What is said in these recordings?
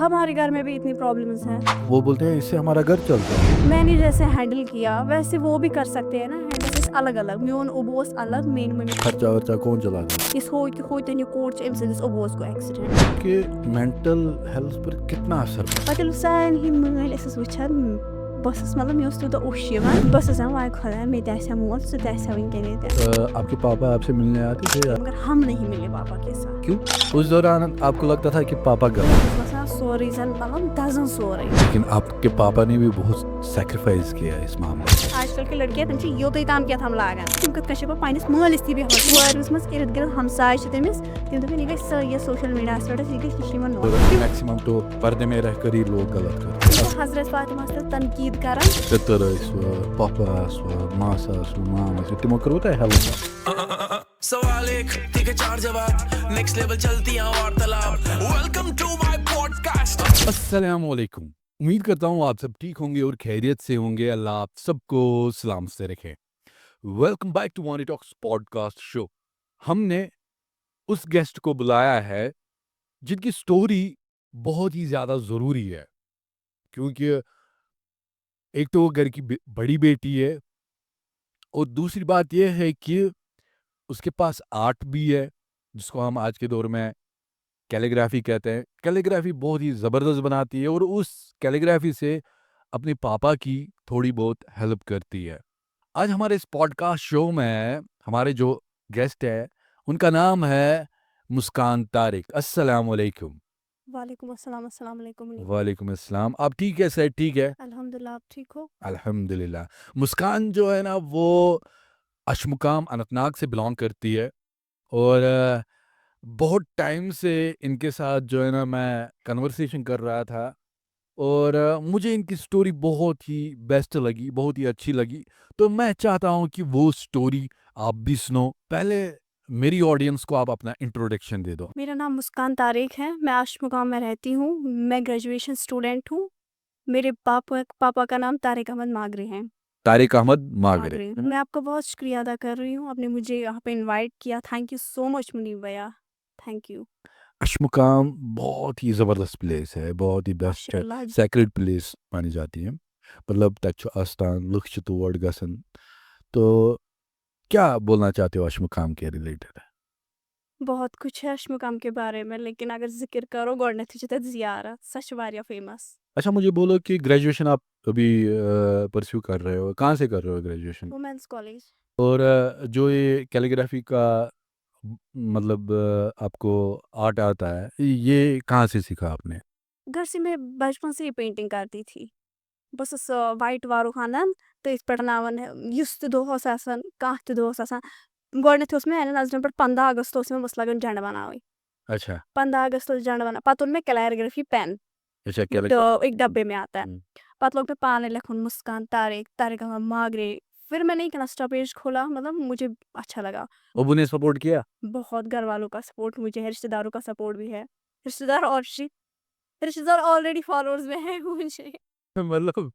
ہمارے گھر میں بھی اتنی پرابلمس ہیں. وہ بولتے ہیں اس سے ہمارا گھر چلتا ہے. میں نے جیسے ہینڈل کیا ویسے وہ بھی کر سکتے ہیں نا. ہینڈل الگ الگ. میون ابوس الگ, میری ممی. خرچہ ورچہ کون چلاتا ہے؟ اس ہوتن یہ کوٹ امہ سندس ابوس کو ایکسیڈنٹ کہ مینٹل ہیلتھ پر کتنا اثر پڑتا پتہ سارے ہند مل وچان بس مطلب مے تیوتہ اوش بس واے خدا مے تہ مول سہ تہ ونکین ہے؟ آپ کے پاپا آپ سے ملنے آتے تھے؟ مگر ہم نہیں ملے پاپا کے ساتھ. کیوں؟ اس دوران آپ کو لگتا تھا کہ پاپا گھر بس سوری زن مطلب دزن سورے. لیکن آپ کے پاپا نے بھی بہت سیکریفائز کیا اس معاملے میں. آج کل کے لڑکے تم یوتے تام کیا تھم لاگان تم کت کش پنس مالس تہ بیہوان وارس مز ارد گرد ہمسائے تمس تم دپن یہ گھس یہ سوشل میڈیا پہ یہ گھس میکسیمم تو پردے میں رہ کر ہی لوگ غلط کرتے ہیں. حضرت فاطمہ سے تنقید کران پتر پاپا ماس مام تمو کرو تہ ہیلپ. سوال ایک ٹھیک ہے چار جواب نیکسٹ لیول چلتی ہیں وارتالاب. Welcome to my podcast. السلام علیکم. امید کرتا ہوں آپ سب ٹھیک ہوں گے اور خیریت سے ہوں گے. اللہ آپ سب کو سلام سے رکھے. Welcome back to Wani talks podcast show. ہم نے اس گیسٹ کو بلایا ہے جن کی سٹوری بہت ہی زیادہ ضروری ہے, کیونکہ ایک تو وہ گھر کی بڑی بیٹی ہے اور دوسری بات یہ ہے کہ اس کے پاس آرٹ بھی ہے جس کو ہم آج کے دور میں کیلیگرافی کہتے ہیں. کیلیگرافی بہت ہی زبردست بناتی ہے اور اس کیلیگرافی سے اپنے پاپا کی تھوڑی بہت ہیلپ کرتی ہے. آج ہمارے اس پوڈ کاسٹ شو میں ہمارے جو گیسٹ ہے ان کا نام ہے مسکان طارق. السلام علیکم. وعلیکم السلام. السلام علیکم. وعلیکم السلام. آپ ٹھیک ہے سر؟ ٹھیک ہے الحمد للہ. آپ ٹھیک ہو؟ الحمد للہ. مسکان جو ہے نا وہ اشمقام اننت ناگ سے بلانگ کرتی ہے اور بہت ٹائم سے ان کے ساتھ جو ہے نا میں کنورسیشن کر رہا تھا اور مجھے ان کی سٹوری بہت ہی بیسٹ لگی, بہت ہی اچھی لگی. تو میں چاہتا ہوں کہ وہ سٹوری آپ بھی سنو. پہلے میری آڈینس کو آپ اپنا انٹروڈکشن دے دو. میرا نام مسکان طارق ہے. میں اشمقام میں رہتی ہوں. میں گریجویشن اسٹوڈینٹ ہوں. میرے پاپا کا نام طارق احمد ماگرے ہیں. طارق احمد ماگرے. میں آپ کا بہت شکریہ ادا کر رہی ہوں, آپ نے مجھے یہاں پہ انوائٹ کیا. تھینک یو سو مچ منیب بھیا, تھینک یو. اشمقام بہت ہی زبردست پلیس ہے, بہت ہی بیسٹ ہے, سیکرڈ پلیس مانی جاتی ہے. مطلب تک آستان لُکھ چھِ تور گژھان. تو کیا بولنا چاہتے ہو اشمقام کے ریلیٹڈ؟ بہت کچھ ہے اشمقام کے بارے میں, لیکن اگر ذکر کرو گۄڈنیتھٕے چھِ تَتہِ زیارت, سۄ چھِ واریاہ فیمس. اچھا مجھے بولو کہ گریجویشن آپ ابھی پرسیو کر رہے ہو, کہاں سے کر رہے ہو گریجویشن؟ Womens college. اور جو یہ کیلیگرافی کا مطلب آپ کو آرٹ آتا ہے, یہ کہاں سے سیکھا آپ نے؟ گھر سے میں بچپن سے ہی پینٹنگ کرتی تھی. بہٕ ٲسٕس وایٹ واروٗ اَنان تہٕ یِتھ پٲٹھۍ بَناوان یُس تہِ دۄہ اوس آسان, کانٛہہ تہِ دۄہ اوس آسان. گۄڈنیٚتھ اوس مےٚ میانٮ۪ن نظرن پٮ۪ٹھ 15 اگست اوس مےٚ بہٕ ٲسٕس لاگان جَنڈٕ بَناوٕنۍ. اچھا 15 اگست اوس جَنڈٕ بَناوٕنۍ. پَتہٕ اوٚن مےٚ کلیرگرافی پین اچھا تو ایک ڈبے میں آتا ہے. پتہ لوگ میں پانے لکھن مسکان طارق احمد ماگرے. پھر میں نے ایک انسٹا پیج کھولا, مطلب مجھے اچھا لگا. ابو نے سپورٹ کیا؟ بہت گھر والوں کا سپورٹ مجھے ہے, رشتے داروں کا سپورٹ بھی ہے. رشتے دار آلریڈی فالوورز میں ہیں مجھے. مطلب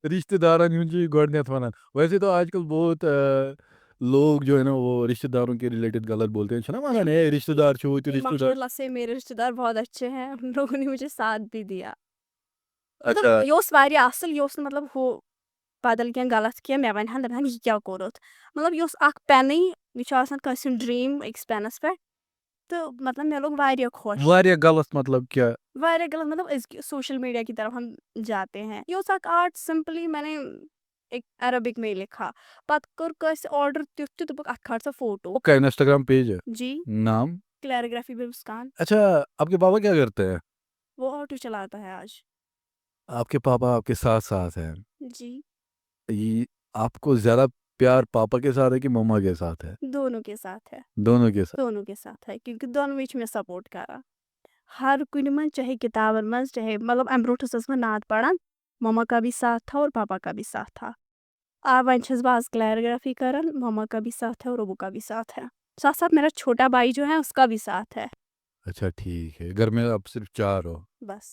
رشتے دارن ہُنٛد گۄڈنیٚتھ وَنان. ویسے تو آج کل بہت لوگ جو ہے نا وہ رشتے داروں کے ریلیٹڈ غلط بولتے ہیں, چھنا وَنان ہے رشتے دار چھو تو رشتے ماشاء دار. اللہ سے میرے رشتے دار بہت اچھے ہیں, ان لوگوں نے مجھے ساتھ بھی دیا. اچھا یہ اوس واریاہ اصل, یہ اوس نہٕ مطلب ہُہ بدل کینٛہہ غلط کینٛہہ مےٚ وَنہِ ہن دپن ہن یہِ کیٛاہ کوٚرُتھ. مطلب یہِ اوس اکھ پینٕے, یہِ چھُ آسان کٲنٛسہِ ہُنٛد ڈرٛیٖم أکِس پینس پٮ۪ٹھ. تہٕ مطلب مےٚ لوٚگ واریاہ خۄش. واریاہ غلط مطلب کیا؟ واریاہ غلط مطلب أزکہِ سوشل میڈیا کی طرف ہم جاتے ہیں. یہ اوس اکھ آرٹ, سمپلی میں نے ایک عربک میں لکھا. پتہٕ کوٚر کٲنٛسہِ آرڈر تیُتھ تہِ دوٚپُکھ اتھ کھال سا فوٹو. کا انسٹاگرام پیج ہے؟ جی, نام کلیرگرافی بے مسکان. اچھا آپ کے پاپا کیا کرتے ہیں؟ وہ آٹو چلاتا ہے آج. آپ کے پاپا آپ کے ساتھ ساتھ ہیں. جی, یہ آپ کو زیادہ پیار پاپا کے ساتھ ہے کہ مما کے ساتھ ہے؟ دونوں کے ساتھ ہے. دونوں کے ساتھ. دونوں کے ساتھ ہے, کیونکہ دونوٕے چھِ مےٚ سپورٹ کران. ہر کُنہِ منٛز, چاہے کتابن منٛز, چاہے مطلب امہِ برونٛٹھ ٲسٕس بہٕ نعت پران, مما کا بھی ساتھ تھا اور پاپا کا بھی ساتھ تھا. وۄنۍ چھَس بہٕ آز کلیرگرافی کران, مما کا بھی ساتھ ہے اور ابو کا بھی ساتھ ہے. ساتھ ساتھ میرا چھوٹا بھائی جو ہے اس کا بھی ساتھ ہے. اچھا ٹھیک ہے. گھر میں آپ صرف 4 ہو؟ بس.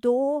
2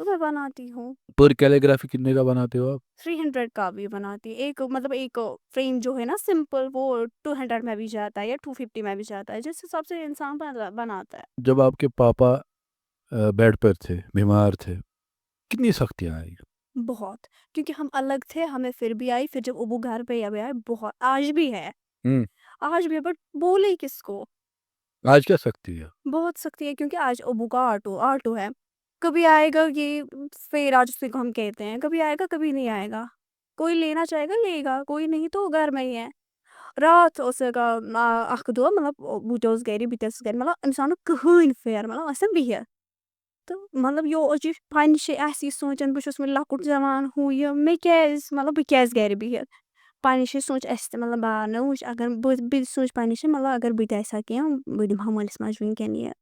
تو میں بناتی ہوں. پر کیلیگرافی کتنے کا بناتے ہو آپ؟ 300 کا بھی بناتی. ایک مطلب ایک فریم جو ہے نا سمپل وہ 200 میں بھی جاتا ہے یا 250 میں بھی جاتا ہے, جس حساب سے انسان بناتا ہے. جب آپ کے پاپا بیڈ پر تھے, بیمار تھے, کتنی سختیاں آئی؟ بہت, کیونکہ ہم الگ تھے, ہمیں پھر بھی آئی. پھر جب ابو گھر پہ ابھی آئے, بہت آج بھی ہے, آج بھی ہے, بٹ بولے کس کو. آج کیا سختی ہے؟ بہت سختی ہے, کیونکہ آج ابو کا آٹو ہے. کبھی آئے گا یہ پھر آج اس کو ہم کہتے ہیں, کبھی آئے گا کبھی نہیں آئے گا. کوئی لینا چاہے گا لے گا, کوئی نہیں تو گھر میں ہی ہے. رات اس کا اخ دو مطلب بوٹوس گری بتس گری مطلب انسان کہین پھر مطلب اسن بہت تو مطلب یہ پنہ جائے سوچان بہت لکٹ زمان ہو یہ مے مطلب بہ گھر بہت پنہ جائے سوچ اس مطلب نہ وچ اگر بہ سوچ پنہ جائے مطلب اگر بہ آسا کی بہ دمہا مٲلِس ماجہِ ونکیٚن یہ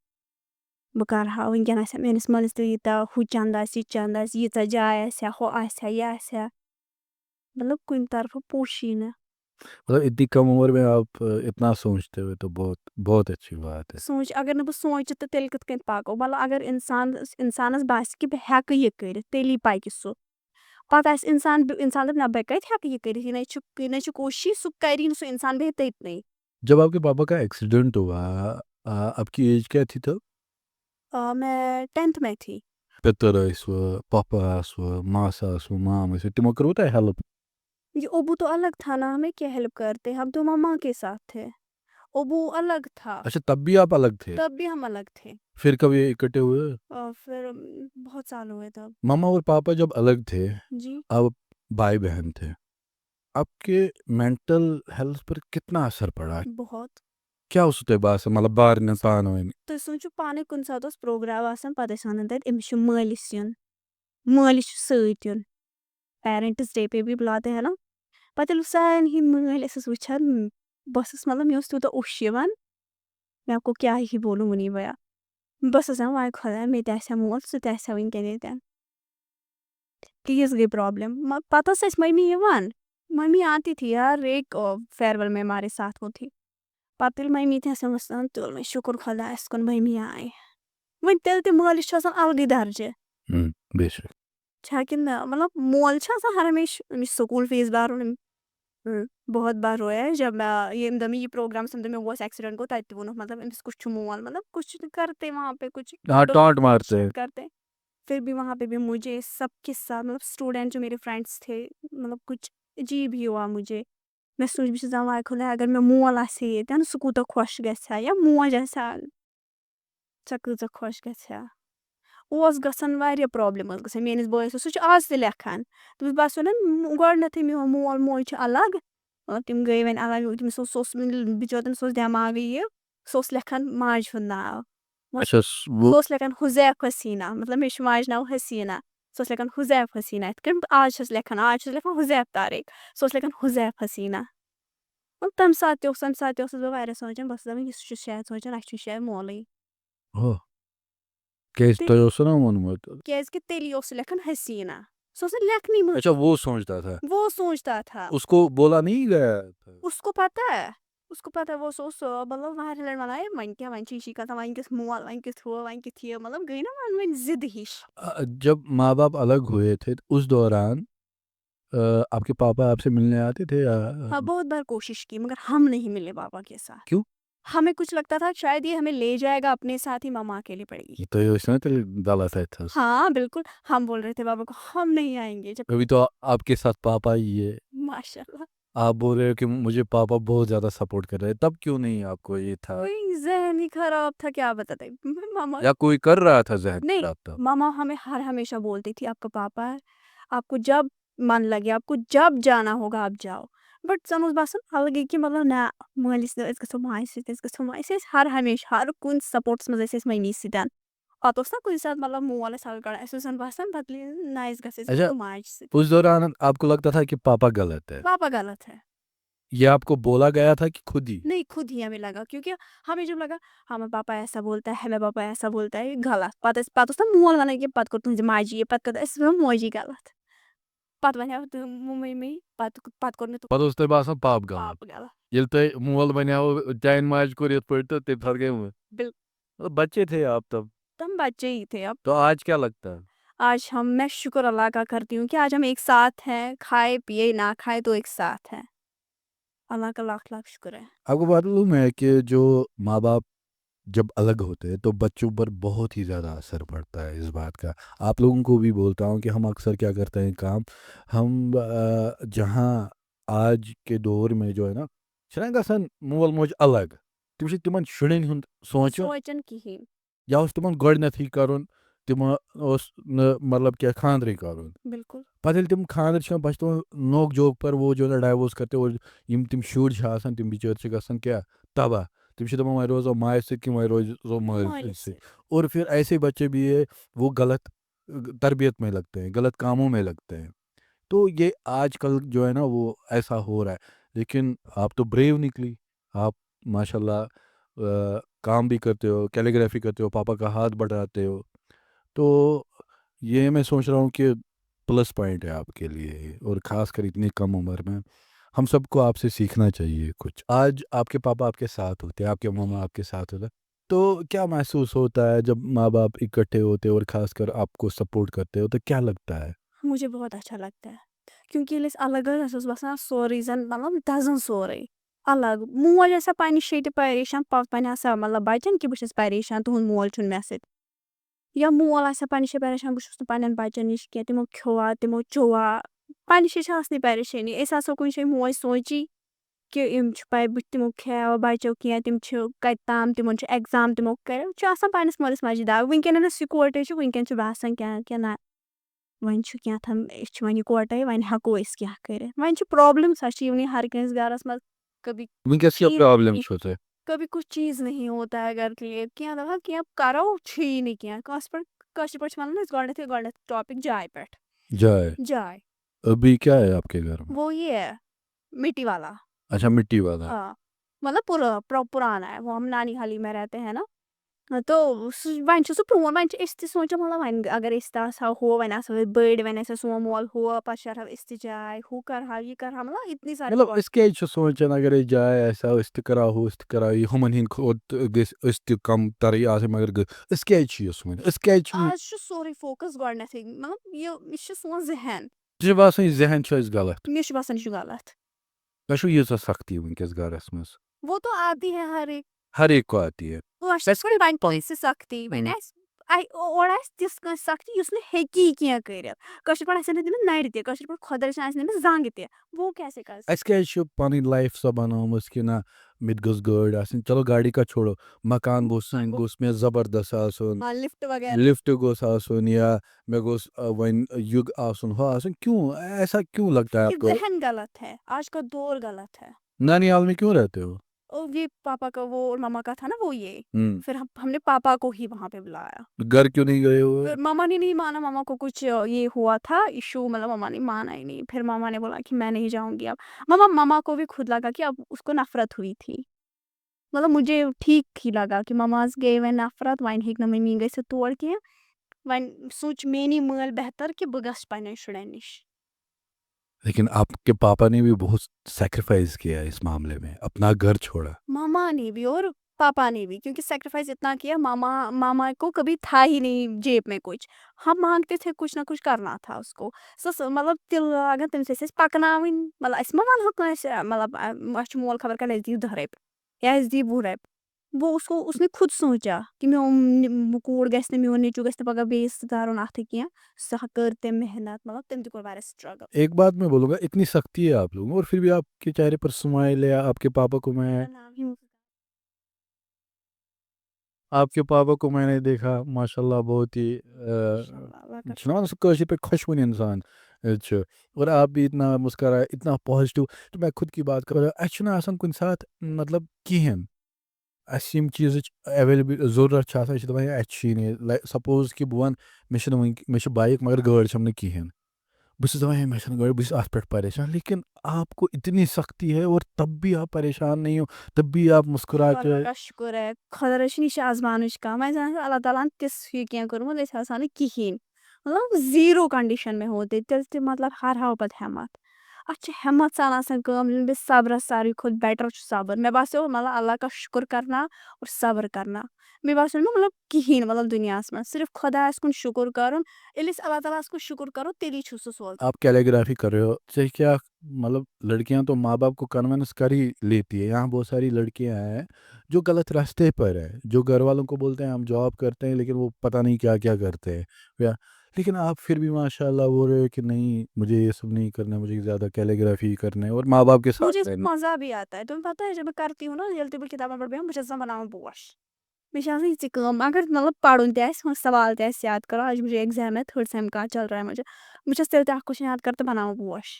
بہ کرہا ونکیٚن آسہِ میٲنِس مٲلِس تہِ ییٖتیاہ ہُہ چند آسہِ یہِ چند آسہِ ییٖژاہ جاے آسہِ ہُہ آسہِ یہِ آسہِ مطلب کُنہِ طرفہٕ پوشی نہٕ. مطلب اتنی کم عمر میں آپ اتنا سوچتے ہوئے تو بہت بہت اچھی بات ہے. سوچ اگر نہٕ بہٕ سونچہِ تہٕ تیٚلہِ کِتھ کٔنۍ پکو مطلب اگر انسانس باسہِ کہِ بہٕ ہیٚکہٕ یہِ کٔرِتھ تیٚلی پکہِ سُہ. پتہٕ آسہِ انسان دپہِ نہ بہٕ کتہِ ہیٚکہٕ یہِ کٔرِتھ یہِ نَے چھُ کوٗششٕے سُہ کری نہٕ سُہ انسان بیہہِ تٔتنٕے. جب آپ کے پاپا کا ایکسیڈنٹ ہوا, آپ کی ایج کیا تھی تب؟ میں 10th میں تھی. پتر ٲسوٕ, پاپا ٲسوٕ, ماسا ٲسوٕ, مام ٲسوٕ, تِمو کوٚروٕ تۄہہِ ہیلپ؟ یہ ابو تو الگ تھا نا, ہمیں کیا ہیلپ کرتے, ہم تو ماما کے ساتھ تھے. ابو الگ تھا, اچھا تب بھی آپ الگ تھے؟ تب بھی ہم الگ تھے. پھر کبھی اکٹھے ہوئے؟ اور پھر بہت سال ہوئے تب. ماما اور پاپا جب الگ تھے, جی آپ بھائی بہن تھے, آپ کے مینٹل ہیلتھ پر کتنا اثر پڑا؟ بہت. کیا اوسوٕ تۄہہِ باسان مطلب بارنہِ پانہٕ ؤنۍ؟ تُہۍ سوٗنٛچِو پانے کُنہِ ساتہٕ اوس پروگرام آسان پتہٕ ٲسۍ وَنان تَتہِ أمِس چھُ مٲلِس یُن, مٲلِس چھُ سۭتۍ یُن, پیرنٹٕس ڈے پہ بھی بُلاتے ہیں نا. پتہٕ ییٚلہِ سارنٕے ہِنٛدۍ مٲلۍ أسۍ ٲسۍ وٕچھان بہٕ ٲسٕس مطلب مےٚ اوس تیوٗتاہ اوٚش یِوان مےٚ آپ کو کیا ہی بولوں وٕنی بیا بہٕ ٲسٕس دَپان واے خۄدایا مےٚ تہِ آسہِ ہا مول سُہ تہِ آسہِ ہا وٕنکیٚن ییٚتٮ۪ن. تیٖژ گٔے پرٛابلِم. پتہٕ ٲس اَسہِ مٔمی یِوان, مٔمی آتی تھی یار ایک فیئرویل میں ہمارے ساتھ وہ تھی. پتہٕ ییٚلہِ مٔمی تہِ ٲسۍ وَسان تُل مےٚ شُکُر خۄدایَس کُن مٔمی آیہِ. وۄنۍ تیٚلہِ تہِ مٲلِس چھُ آسان الگٕے درجہِ بے شک. چھا کِنہٕ نہ, مطلب مول چھُ آسان ہر ہمیشہٕ أمِس سکوٗل فیٖس بَرُن. بہت بار ہوا ہے جب ییٚمہِ دۄہ مےٚ یہِ پروگرام سَمجھ مےٚ گوٚو ایکسیڈنٹ گوٚو تَتہِ تہِ ووٚنُکھ مطلب أمِس کُس چھُ مول, مطلب کچھ کرتے وہاں پہ کچھ ہاں ٹانٹ مارتے ہیں. کرتے. پھر بھی وہاں پہ بھی مجھے سب کے ساتھ مطلب اسٹوڈینٹ جو میرے فرینڈس تھے مطلب کچھ عجیب ہی ہوا مجھے. مےٚ سوٗنٛچ بہٕ چھَس دَپان واے خۄدایا اگر مےٚ مول آسہِ ہے ییٚتٮ۪ن سُہ کوٗتاہ خۄش گژھِ ہا یا موج آسہِ ہا سۄ کۭژاہ خۄش گژھِ ہا. اوس گژھان واریاہ پرٛابلِم ٲس گژھان میٲنِس بٲیِس سُہ چھُ آز تہِ لیکھان. تٔمِس باسیو نا گۄڈٕنیتھٕے میون مول موج چھُ الگ, تِم گٔے وۄنۍ الگ. تٔمِس اوس بِچٲرۍ سُہ اوس دٮ۪ماغٕے یہِ سُہ اوس لیکھان ماجہِ ہُنٛد ناو. اچھا سُہ اوس لیکھان حُزیف حسیٖنا, مطلب مےٚ چھُ ماجہِ ناو حسیٖنا, سُہ اوس لیکھان حُزیف حسیٖنا. یِتھ کٔنۍ آز چھَس لیکھان حُزیف طارق, سُہ اوس لیکھان حُزیف حسیٖنا. تَمہِ ساتہٕ تہِ ٲسٕس بہٕ واریاہ سونٛچان بہٕ ٲسٕس دَپان یہِ چھُ شاید سونٛچان اَسہِ چھُ شاید مولٕے. کیٛازِ تۄہہِ اوسوٕ نا ووٚنمُت؟ کیٛازِ کہِ تیٚلی اوس سُہ لیکھان حسیٖنا, سُہ اوس نہٕ لیکھنٕے منٛز. اچھا وہ سوچتا تھا, وہ سوچتا تھا. اس کو بولا نہیں گیا تھا؟ اس کو پتہ ہے وہ سُہ اوس مطلب واریاہ لَٹہِ وَنان ہے وۄنۍ کیٛاہ وۄنۍ چھِ یہِ کَتھ وۄنۍ کِژھ مول وۄنۍ کِتھ ہُہ وۄنۍ کِتھ یہِ مطلب گٔے نا وۄنۍ ضِد ہِش. جب ماں باپ الگ ہوئے تھے اس دوران آپ کے پاپا آپ سے ملنے آتے تھے؟ ہاں بہت بار کوشش کی مگر ہم نہیں ملے پاپا کے ساتھ. کیوں؟ ہمیں کچھ لگتا تھا شاید یہ ہمیں لے جائے گا اپنے ساتھ ہی, ماما اکیلے پڑے گی. تو یہ نا تیل ڈالا تھا. ہاں بالکل, ہم بول رہے تھے بابا کو ہم نہیں آئیں گے. ابھی تو آپ کے ساتھ پاپا ہی ہے. ماشاء اللہ. آپ بول رہے ہو کہ مجھے پاپا بہت زیادہ سپورٹ کر رہے, تب کیوں نہیں آپ کو یہ تھا؟ کوئی ذہن ہی خراب تھا, کیا بتاتے ماما. یا کوئی کر رہا تھا ذہن نہیں, خراب تھا؟ ماما ہمیں ہمیشہ بولتی تھی آپ کا پاپا ہے, آپ کو جب من لگے آپ کو جب جانا ہوگا آپ جاؤ. بٹ سن اوس باسان الگٕے کہِ مطلب نہ مٲلِس سۭتۍ أسۍ گژھو ماجہِ سۭتۍ أسۍ گژھو ماجہِ سۭتۍ. ہر ہمیشہٕ ہر کُنہِ سپوٹس منٛز ٲسۍ أسۍ مٔمی سۭتۍ. پتہٕ اوس نا کُنہِ ساتہٕ مطلب مول اَسہِ الگ کڑان اَسہِ اوس باسان پتہٕ نہ أسۍ گژھو ماجہِ سۭتۍ. اس دوران آپ کو لگتا تھا کہ پاپا غلط ہے؟ پاپا غلط ہے. یہ آپ کو بولا گیا تھا کہ خود ہی؟ نہیں, خود ہی ہمیں لگا, کیونکہ ہمیں جب لگا ہمیں پاپا ایسا بولتا ہے ہمیں پاپا ایسا بولتا ہے غلط. پتہٕ اوس نا مول وَنان کہِ پتہٕ کوٚر تُہنزِ ماجہِ یہِ پتہٕ کوٚر أسۍ وَنان موجی غلط. پتہٕ وَنیو مٔمی پتہٕ کوٚر نہٕ پتہٕ اوس تۄہہِ باسان پاپہٕ غلط. پاپہٕ غلط. ییٚلہِ تۄہہِ مول وَنیو چانہِ ماجہِ کوٚر یِتھ پٲٹھۍ تہٕ تَمہِ ساتہٕ گٔے بالکل بچے تھے آپ تب. تم بچے ہی تھے. اب تو آج کیا لگتا ہے؟ میں شکر اللہ کا کرتی ہوں کہ آج ہم ایک ساتھ ہیں، کھائے پیے نہ کھائے تو ایک ساتھ ہیں. اللہ کا لاکھ لاکھ شکر ہے. آپ کو بات معلوم ہے کہ جو ماں باپ جب الگ ہوتے ہیں تو بچوں پر بہت ہی زیادہ اثر پڑتا ہے اس بات کا. آپ لوگوں کو بھی بولتا ہوں کہ ہم اکثر کیا کرتے ہیں کام، ہم جہاں آج کے دور میں جو ہے نا چھنا گژھان مول موج الگ، تم چھِ تمن شُرٮ۪ن ہُنٛد سونٛچُن سوچن کِہیٖنۍ. یا اوس تمن گۄڈنٮ۪تھٕے کَرُن، تِمن اوس نہٕ مطلب کیا خاندرٕے کَرُن. بالکل. پتہٕ ییٚلہِ تِم خاندر چھِ بچہٕ تِمن نوک جوک پر وہ جو ہے نا ڈائیوورس کرتے اور یِم تِم شُرۍ چھِ آسان تِم بِچٲرۍ چھِ گژھان کیا تباہ. تِم چھِ دپان وۄنۍ روزو ماجہِ سۭتۍ کِنہٕ وۄنۍ روزو مٲلۍ سۭتۍ. اور پھر ایسے بچے بھی ہے وہ غلط تربیت میں لگتے ہیں، غلط کاموں میں لگتے ہیں. تو یہ آج کل جو ہے نا وہ ایسا ہو رہا ہے. لیکن آپ تو بریو نکلی، آپ ماشاء اللہ کام بھی کرتے ہو، کیلیگرافی کرتے ہو، پاپا کا ہاتھ بڑھاتے ہو. تو یہ میں سوچ رہا ہوں کہ پلس پوائنٹ ہے آپ کے لیے، اور خاص کر اتنی کم عمر میں ہم سب کو آپ سے سیکھنا چاہیے کچھ. آج آپ کے پاپا آپ کے ساتھ ہوتے ہیں، آپ کے ماما آپ کے ساتھ ہوتا ہے، تو کیا محسوس ہوتا ہے جب ماں باپ اکٹھے ہوتے اور خاص کر آپ کو سپورٹ کرتے ہو تو کیا لگتا ہے؟ مجھے بہت اچھا لگتا ہے کیونکہ ییٚلہِ أسۍ الگ ٲسۍ اَسہِ اوس باسان سورُے زن مطلب دزان سورُے الگ. موج آسہِ ہا پننہِ شیٚٹہِ پریشان پتہٕ ونہِ ہسا مطلب بچن کہ بہٕ چھَس پریشان تُہُنٛد مول چھُنہٕ مےٚ سۭتۍ، یا مول آسہِ ہا پننہِ جایہِ پریشان بہٕ چھُس نہٕ پننٮ۪ن بچن نِش کینٛہہ، تِمو کھیوٚوا تِمو چوٚوا. پننہِ جایہِ چھِ آسنٕے پریشٲنی. أسۍ آسو کُنہِ جایہِ موج سونٛچی کہ یِم چھِ تِمو کھیٚیو بچو کینٛہہ، تِم چھِ کتہِ تام، تِمن چھُ ایٚگزام، تِمو کریو چھُ آسان پننِس مٲلِس ماجہِ داو. وٕنکیٚنس یِکوٹے چھُ، وٕنکیٚن چھُ باسان کہِ نہ وۄنۍ چھُ کینٛہہ أسۍ چھِ وۄنۍ یِکوٹے، وۄنۍ ہٮ۪کو أسۍ کینٛہہ کٔرِتھ. وۄنۍ چھِ پرابلم سۄ چھِ یِونٕے ہر کٲنٛسہِ گرس منٛز. کبھی وٕنکٮ۪س کیا پرابلم چھو تۄہہِ؟ کبھی کچھ چیز نہیں ہوتا ہے گھر کے لیے، کینٛہہ دپان کینٛہہ کرو چھُیی نہٕ کینٛہہ. کٲنٛسہِ پٮ۪ٹھ کٲشِر پٲٹھۍ چھِ ونان أسۍ گۄڈنٮ۪تھ ٹاپک جاے پٮ۪ٹھ. جاے ابھی کیا ہے آپ کے گھر میں؟ وہ یہ ہے مٹی والا. اچھا مٹی والا. ہاں مطلب پرانا ہے وہ، ہم نانی حالی میں رہتے ہیں نا. تو وۄنۍ چھُ سُہ پرٛون، وۄنۍ چھِ أسۍ تہِ سونٛچان مطلب وۄنۍ اگر أسۍ تہِ آسہٕ ہاو ہُہ، وۄنۍ آسہٕ ہاو أسۍ بٔڑۍ، وۄنۍ آسہِ ہا سون مول ہُہ، پتہٕ شیرہاو أسۍ تہِ جاے، ہُہ کرہاو یہِ کرہاو، مطلب اتنی ساری مطلب أسۍ کیٛازِ چھِ سونٛچان اگر أسۍ جاے آسہِ ہا أسۍ تہِ کرہاو ہُہ، أسۍ تہِ کرہاو یہِ، ہُمن ہٕنٛدۍ کھۄتہٕ گٔژھۍ أسۍ تہِ کم ترقی آسٕنۍ مگر أسۍ کیٛازِ چھِ یہِ سونٛچان؟ أسۍ کیٛازِ چھِ آز چھُ سورُے فوکس گۄڈنٮ۪تھٕے، مطلب یہِ چھُ سون ذہن. ژےٚ چھُ باسان یہِ ذہن چھُ اَسہِ غلط؟ مےٚ چھُ باسان یہِ چھُ غلط. تۄہہِ چھو ییٖژاہ سختی وٕنکٮ۪س گرس منٛز؟ وہ تو آتی ہے ہر ایک. ہر ایک کو آتی ہے. وۄنۍ کٲنٛسہِ سختی، وۄنۍ آسہِ اورٕ آسہِ تِژھ کٲنٛسہِ سختی یُس نہٕ ہیٚکی کینٛہہ کٔرِتھ. کٲشِر پٲٹھۍ آسن نہٕ تٔمِس نرِ تہِ، کٲشِر پٲٹھۍ خۄدا رٔچھِنۍ آسہِ نہٕ تٔمِس زنٛگہِ تہِ، وہ کیسے کر. اَسہِ کیٛازِ چھُ پنٕنۍ لایف سۄ بنٲومٕژ کہِ نہ مےٚ تہِ گٔژھ گٲڑۍ آسٕنۍ، چلو گاڑی کا چھوڑو، مکان گوٚژھ مےٚ زبردست آسُن، لفٹ وغیرہ. لفٹ گوٚژھ آسُن، یا مےٚ گوٚژھ وۄنۍ یہِ آسُن ہُہ آسُن. کیوں ایسا کیوں لگتا ہے آپ یہ کو؟ ذہن غلط ہے، آج کا دور غلط ہے. نانیال میں کیوں رہتے ہو؟ اور یہ پاپا کا وہ اور ماما کا تھا نا وہ یہ، ہوں. پھر ہم نے پاپا کو ہی وہاں پہ بلایا. گھر کیوں نہیں گئے ہوئے؟ پھر ماما نے نہیں مانا، ماما کو کچھ یہ ہوا تھا ایشو، مطلب ماما نے مانا ہی نہیں. پھر ماما نے بولا کہ میں نہیں جاؤں گی. اب ماما کو بھی خود لگا کہ اب اس کو نفرت ہوئی تھی. مطلب مجھے ٹھیک ہی لگا کہ مماز گٔے وۄنۍ نفرت، وۄنۍ ہیٚکہِ نہٕ مٔمی گٔژھِتھ تور کینٛہہ. وۄنۍ سوٗنٛچ میٛٲنی مٲلۍ بہتر کہ بہٕ گژھٕ پنٛنٮ۪ن شُرٮ۪ن نِش. لیکن آپ کے پاپا نے بھی بہت سیکریفائز کیا اس معاملے میں، اپنا گھر چھوڑا. ماما نے بھی اور پاپا نے بھی، کیونکہ سیکریفائز اتنا کیا، ماما کو کبھی تھا ہی نہیں جیب میں کچھ. ہم مانگتے تھے کچھ نہ کچھ کرنا تھا اس کو. مطلب تِلہٕ لاگان تٔمِس ٲسۍ أسۍ پکناوٕنۍ. مطلب أسۍ ما ونہو کٲنٛسہِ مطلب اَسہِ چھُ مول خبر کر اَسہِ دِیِو 10 رۄپیہِ یا اَسہِ دِیِو 20 رۄپیہِ. وہ اس نے خود سوچا کہ میون کوٗر گژھِ نہٕ، میون نیٚچوٗ گژھِ نہٕ پگاہ بیٚیِس تارُن اَتھٕ کینٛہہ. سۄ کٔر تٔمۍ محنت، مطلب تٔمۍ تہِ کوٚر واریاہ سٹرگل. ایک بات میں بولوں گا، اتنی سختی ہے آپ لوگوں اور پھر بھی آپ کے چہرے پر اسمائل ہے. آپ کے پاپا کو میں نے دیکھا ماشاء اللہ بہت ہی چھُنا سُہ کٲشِر پٲٹھۍ خۄشوُن انسان چھُ، اور آپ بھی اتنا مسکرائے، اتنا پازٹیو. تو میں خود کی بات کروں، اَسہِ چھُنہٕ آسان کُنہِ ساتہٕ مطلب کِہیٖنۍ، اَسہِ یِم چیٖزٕچ ایویلیبل ضروٗرت چھِ آسان، أسۍ چھِ دپان اَسہِ چھِی نہٕ. سپوز کہِ بہٕ وَنہٕ مےٚ چھِنہٕ مےٚ چھِ بایِک مگر گٲڑۍ چھَم نہٕ کِہیٖنۍ. بہٕ چھُس دپان مےٚ چھَنہٕ گٲڑۍ، بہٕ چھُس اَتھ پٮ۪ٹھ پریشان. لیکن آپ کو اتنی سختی ہے اور تب بھی آپ پریشان نہیں ہو، تب بھی آپ مسکراتے. اللہ کا شکر ہے، خۄدا رٔچھِنۍ یہِ چھِ آزماونٕچ کَتھ. وۄنۍ زن اللہ تعالیٰ ہن تِژھ ہِوۍ کینٛہہ کوٚرمُت أسۍ آسہٕ ہاو نہٕ کِہیٖنۍ، مطلب زیٖرو کنڈِشن میں ہوتے تیٚلہِ تہِ مطلب ہارہاو پتہٕ ہٮ۪مت. اتھ چھِ ہٮ۪مت سان آسان کٲم ییٚلہِ بیٚیہِ صبرس ساروی کھۄتہٕ بیٹر چھُ صبر. مےٚ باسیو مطلب اللہ کا شُکر کرنا اور صبر کرنا. مےٚ باسیو نہٕ مطلب کِہیٖنۍ مطلب دُنیاہس منٛز صرف خۄدایس کُن شُکر کرُن. ییٚلہِ أسۍ اللہ تعالیٰ ہس کُن شُکر کرو تیٚلی چھُ سُہ سوزان. آپ کیلیگرافی کر رہے ہو صحیح کیا مطلب لڑکیاں تو ماں باپ کو کنونس کر ہی لیتی ہے. یہاں بہت ساری لڑکیاں ہیں جو غلط راستے پر ہیں, جو گھر والوں کو بولتے ہیں ہم جاب کرتے ہیں لیکن وہ پتہ نہیں کیا کیا کرتے ہیں یا لیکن آپ پھر بھی ماشاء اللہ بول رہے ہو کہ نہیں مجھے یہ سب نہیں کرنا, مجھے زیادہ کیلیگرافی کرنا ہے اور ماں باپ کے مجھے ساتھ رہنا. مزہ بھی آتا ہے. تمہیں پتہ ہے جب میں کرتی ہوں نا ییٚلہِ تہِ بہٕ کِتابن پٮ۪ٹھ بیٚہمہٕ بہٕ چھَس آسان بناوان پوش. مےٚ چھِ آسان یِژٕے کٲم اگر مطلب پرُن تہِ آسہِ سوال تہِ آسہِ یاد کرو آج مجھے ایگزام ہے تھرڈ سیم کا چل رہا ہے مجھے بہٕ چھَس تیٚلہِ تہِ اکھ کوسچن یاد کران تہٕ بناوان پوش.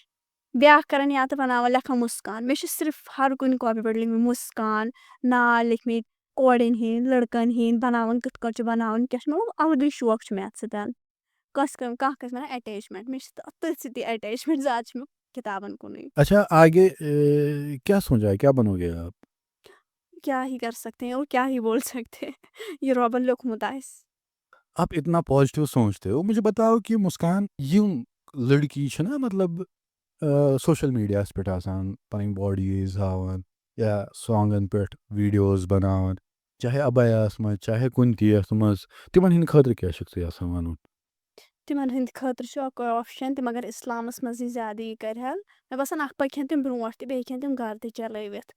بیٛاکھ کران یاد تہٕ بناوان لیکھان مُسکان. مےٚ چھِ صرف ہر کُنہِ کاپی پٮ۪ٹھ لیکھمٕتۍ مُسکان ناو لیکھمٕتۍ کورٮ۪ن ہِنٛدۍ لڑکن ہِنٛدۍ بناوان کِتھ کٲٹھۍ چھِ بناوان کیٛاہ چھُ مطلب الگٕے شوق چھُ مےٚ اَتھ سۭتۍ. کانٛہہ کٲنٛسہِ وَنان اٹیچمنٹ مےٚ چھِ تٔتھۍ سۭتی اٹیچمنٹ زیادٕ چھُ مےٚ کِتابن کُنُے. اچھا آگے کیا سوچا ہے, کیا بنو گے آپ؟ کیا ہی کر سکتے ہیں اور کیا ہی بول سکتے ہیں. یہ رۄبن لیوکھمُت آسہِ. آپ اتنا پازیٹیو سوچتے ہو, مجھے بتاؤ کہ مسکان یم لڑکی چھ نا مطلب سوشل میڈیاہس پٮ۪ٹھ آسان پنٕنۍ باڈیٖز ہاوان یا سانگن پٮ۪ٹھ ویڈیوز بناوان چاہے ابایاہس منٛز چاہے کُنہِ تہِ یتھ منٛز تِمن ہٕنٛدِ خٲطرٕ کیٛاہ چھُکھ ژٕ یژھان وَنُن؟ تِمن ہٕنٛدِ خٲطرٕ چھُ اکھ آپشن تِم اگر اِسلامس منٛز یہِ زیادٕ یہِ کرِہن مےٚ باسان اکھ پکہن تِم برونٛٹھ تہِ بیٚیہِ ہیٚکن تِم گرٕ تہِ چلٲوِتھ.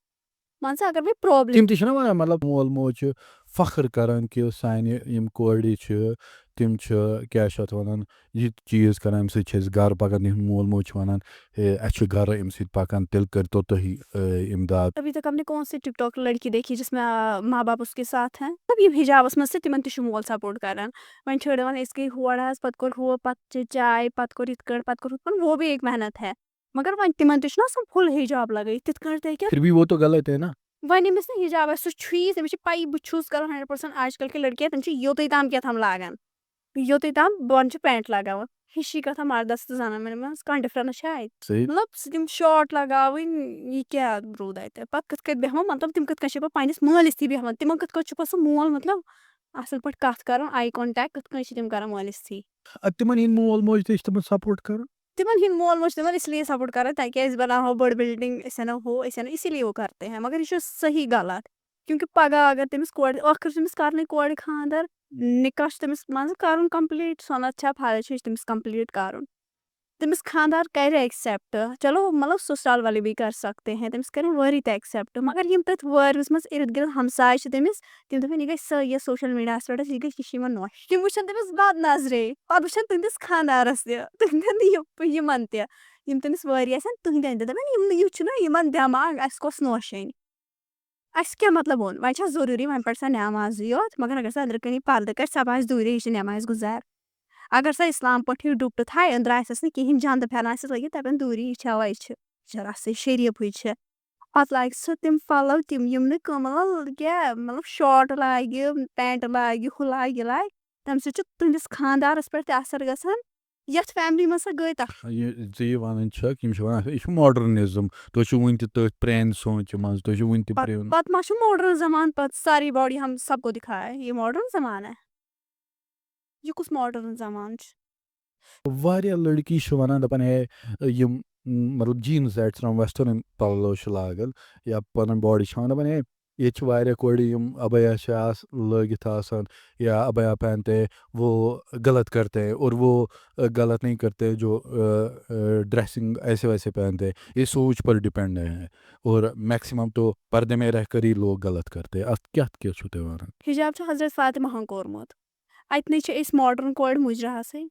مان ژٕ اگر وۄنۍ پرٛابلِم تِم تہِ چھِنہ وَنان مطلب مول موج چھُ فخر کران کہِ سانہِ یِم کورِ چھِ تِم چھِ کیٛاہ چھِ اَتھ وَنان یہِ چیٖز کران اَمہِ سۭتۍ چھِ أسۍ گرٕ پکان تِہُنٛد مول موج چھُ وَنان ہے اَسہِ چھُ گرٕ اَمہِ سۭتۍ پکان تیٚلہِ کٔرۍتو تُہۍ اِمداد. ابھی تک ہم نے کون سی ٹک ٹاک لڑکی دیکھی جس میں ماں باپ اس کے ساتھ ہیں مطلب یِم حجابس منٛز تہِ تِمن تہِ چھُ مول سپورٹ کران. وۄنۍ چھِ أڑۍ وَنان أسۍ گٔے ہور حظ پتہٕ کوٚر ہُہ پتہٕ چے چاے پتہٕ کوٚر یِتھ کٲٹھۍ پتہٕ کوٚر ہُتھ کٲٹھۍ وہ بھی ایک محنت ہے مگر وۄنۍ تِمن تہِ چھُنہ آسان فُل حجاب لگٲیِتھ تِتھ کٲٹھۍ تہِ ہیٚکہِ پھر بھی وہ تو غلط ہے نا. وۄنۍ ییٚمِس نہٕ حجاب آسہِ سُہ چھُیی تٔمِس چھِ پَیی بہٕ چھُس کران 100% آج کل کی لڑکیاں تِم چھِ یوٚتُے تام کیٛاہتام لاگان یوٚتُے تام بۄن چھِ پینٹ لگاوان. ہِشی کتھا مردس تہٕ زنان منٛز کانٛہہ ڈِفرنس چھا اَتہِ صحیح مطلب سُہ تِم شاٹ لگاوٕنۍ یہِ کیٛاہ روٗد اَتہِ پتہٕ کِتھ کٔنۍ بیٚہوان مطلب تِم کِتھ کٔنۍ چھِ پتہٕ پننِس مٲلِس تھی بیٚہوان تِمن کِتھ کٔنۍ چھُ پتہٕ سُہ مول مطلب اصل پٲٹھۍ کتھ کران آی کانٹیکٹ کِتھ کٔنۍ چھِ تِم کران مٲلِس تھی. تِمن ہٕنٛدۍ مول موج تہِ چھِ تِمن سپورٹ کران. تِمن ہٕنٛدۍ مول موج چھِ تِمن اس لیے سپورٹ کران تاکہِ أسۍ بناوہو بٔڑ بلڈنگ أسۍ اَنو ہُہ أسۍ اَنو اسی لیے وہ کرتے ہیں مگر یہِ چھُ صحیح غلط کیونکہِ پگاہ اگر تٔمِس کورِ ٲخٕر چھُ تٔمِس کرنٕے کورِ خانٛدر نِکاح چھُ تٔمِس مان ژٕ کرُن کمپلیٖٹ سۄنت چھا فرٕض چھُ یہِ چھُ تٔمِس کمپلیٖٹ کرُن. تٔمِس خانٛدار کرِ ایٚکسیپٹ چلو مطلب سسرال والے بھی کر سکتے ہیں تٔمِس کرن وٲرۍ تہِ ایٚکسیپٹ مگر یِم تٔتھۍ وٲرِوِس منٛز ارد گرد ہمساے چھِ تٔمِس تِم دپن یہِ گژھِ یہِ سوشل میٖڈیاہس پٮ۪ٹھ یہِ گژھِ یہِ چھِ یِوان نۄش تِم وٕچھن تٔمِس بد نظرے پتہٕ وٕچھن تُہنٛدِس خانٛدارس تہِ تُہنٛدٮ۪ن یِمن تہِ یِم تٔمِس وٲرۍ آسن تُہنٛدٮ۪ن تہِ دپن یِم یہِ چھُنہ یِمن دٮ۪ماغ اسہِ کۄس نوشٲنی اسہِ کیٛاہ مطلب اوٚن وۄنۍ چھا ضروٗری وۄنۍ پرِ سا نٮ۪مازٕے یوت مگر اگر سۄ أنٛدرٕ کَنی پردٕ کرِ سۄ باسہِ دوٗرے یہِ چھِ نٮ۪مازِ گُزار. اگر سۄ اسلام پٲٹھی ڈُپٹہٕ تھایہِ أنٛدرٕ آسٮ۪س نہٕ کِہیٖنۍ جنٛدٕ پھٮ۪رن آسٮ۪س لٲگِتھ دپن دوٗری یہِ چھِ اوا یہِ چھِ رسٕے شریٖفٕے چھِ پتہٕ لاگہِ سۄ تِم پلو تِم یِم نہٕ مطلب کیٛاہ مطلب شاٹ لاگہِ پینٹ لاگہِ ہُہ لاگہِ یہِ لاگہِ تمہِ سۭتۍ چھُ تُہنٛدِس خانٛدارس پٮ۪ٹھ تہِ اثر گژھان یتھ فیملی منٛز سۄ گٔے تتھ. ژٕ یہِ وَنان چھکھ یِم چھِ وَنان یہِ چھُ ماڈٲرنِزم تُہۍ چھِو وُنہِ تہِ تٔتھۍ پرٛانہِ سونٛچہِ منٛز تُہۍ چھِو وُنہِ تہِ پتہٕ ما چھُ ماڈٲرن زمانہٕ پتہٕ ساری باڈی ہم سب کو دکھایا ہے یہ ماڈٲرن زمانہٕ ہے یہِ کُس ماڈٲرن زمانہٕ چھُ. واریاہ لڑکی چھِ وَنان دَپان ہے یِم مطلب جیٖنٕز ایٹ فرام ویسٹٲرٕن پَلو چھِ لاگان یا پَنٕنۍ باڈی چھِ ہاوان دَپان ہے ییٚتہِ چھِ واریاہ کورِ یِم ابیا چھِ لٲگِتھ آسان یا ابیا پہنتے ہیں وہ غلط کرتے ہیں اور وہ غلط نہیں کرتے جو ڈریسنگ ایسے ویسے پہنتے ہیں یہ سوچ پر ڈپینڈ ہے اور میکسیمم تو پردے میں رہ کر ہی لوگ غلط کرتے ہیں. اَتھ کیٛاہ چھُو تُہۍ وَنان؟ حجاب چھُ حضرت فاطمہن کوٚرمُت اتنے چھِ أسۍ ماڈٲرن کورِ مُجراہسٕے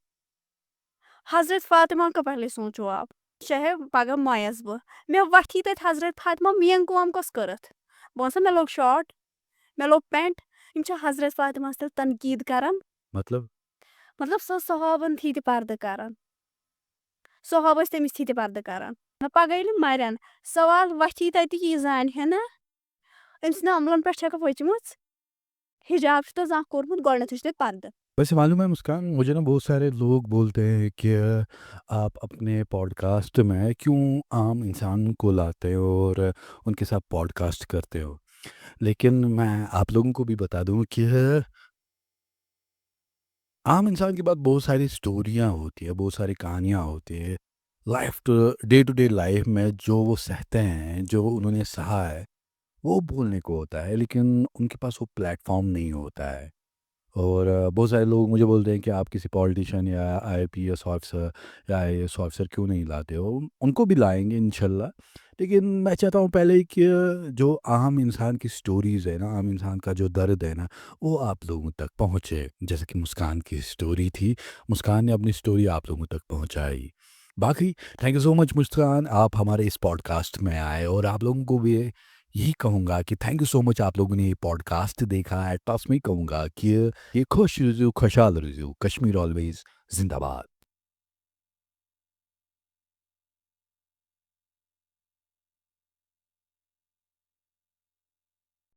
حضرت فاطمہ کا پہلے سوچو آپ چاہے پگہہ مۄیَس بہٕ مےٚ وۄتھی تتہِ حضرت فاطمہ میٲنۍ کٲم کۄس کٔرٕتھ بہٕ وَنسا مےٚ لوگ شاٹ مےٚ لوگ پینٹ یِم چھِ حضرت فاطمہس تیٚلہِ تنقیٖد کران مطلب سۄ ٲس صحابن تھی تہِ پردٕ کران صحاب ٲسۍ تٔمِس تھی تہِ پردٕ کران پگہہ ییٚلہِ یِم مرن سوال وۄتھی تتہِ یہِ زانہِ ہے نا أمۍ سٕنٛدٮ۪ن عملن پٮ۪ٹھ چھکھ ؤچمٕژ حجاب چھُ تتھ زانٛہہ کوٚرمُت گۄڈٕنیتھٕے چھُ تتہِ پردٕ. ویسے معلوم ہے مسکان مجھے نا بہت سارے لوگ بولتے ہیں کہ آپ اپنے پوڈ کاسٹ میں کیوں عام انسان کو لاتے ہو اور ان کے ساتھ پوڈ کاسٹ کرتے ہو لیکن میں آپ لوگوں کو بھی بتا دوں کہ عام انسان کے بعد بہت ساری اسٹوریاں ہوتی ہیں بہت ساری کہانیاں ہوتی ہیں life day to day life میں جو وہ سہتے ہیں، جو انہوں نے سہا ہے، وہ بولنے کو ہوتا ہے، لیکن ان کے پاس وہ پلیٹ فارم نہیں ہوتا ہے۔ اور بہت سارے لوگ مجھے بولتے ہیں کہ آپ کسی پولیٹیشین یا آئی پی ایس آفیسر یا آئی اے ایس آفیسر کیوں نہیں لاتے ہو؟ ان کو بھی لائیں گے انشاءاللہ، لیکن میں چاہتا ہوں پہلے کہ جو عام انسان کی سٹوریز ہے نا، عام انسان کا جو درد ہے نا، وہ آپ لوگوں تک پہنچے، جیسے کہ مسکان کی سٹوری تھی۔ مسکان نے اپنی سٹوری آپ لوگوں تک پہنچائی۔ باقی تھینک یو سو مچ مسکان، آپ ہمارے اس پوڈ کاسٹ میں آئے، اور آپ لوگوں کو بھی یہی کہوں گا کہ تھینک یو سو مچ، آپ لوگوں نے یہ پوڈ کاسٹ دیکھا ہے۔ ٹاس میں کہوں گا کہ یہ خوش رزو خوشحال رزو، کشمیر آلویز زندہ باد۔